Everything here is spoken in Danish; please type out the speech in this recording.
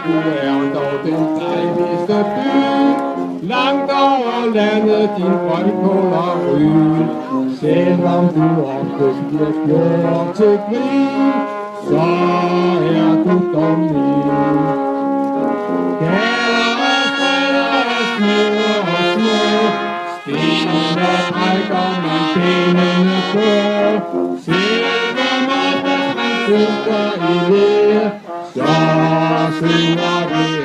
du er dog den dejligste by. Langt over landet din grønkål og ryg. Selvom du ofte bliver gjort til grin, så er du dog min. Gader og stræder er små og små, stenene trækker man benene på. Selvom man søster i det, så synger vi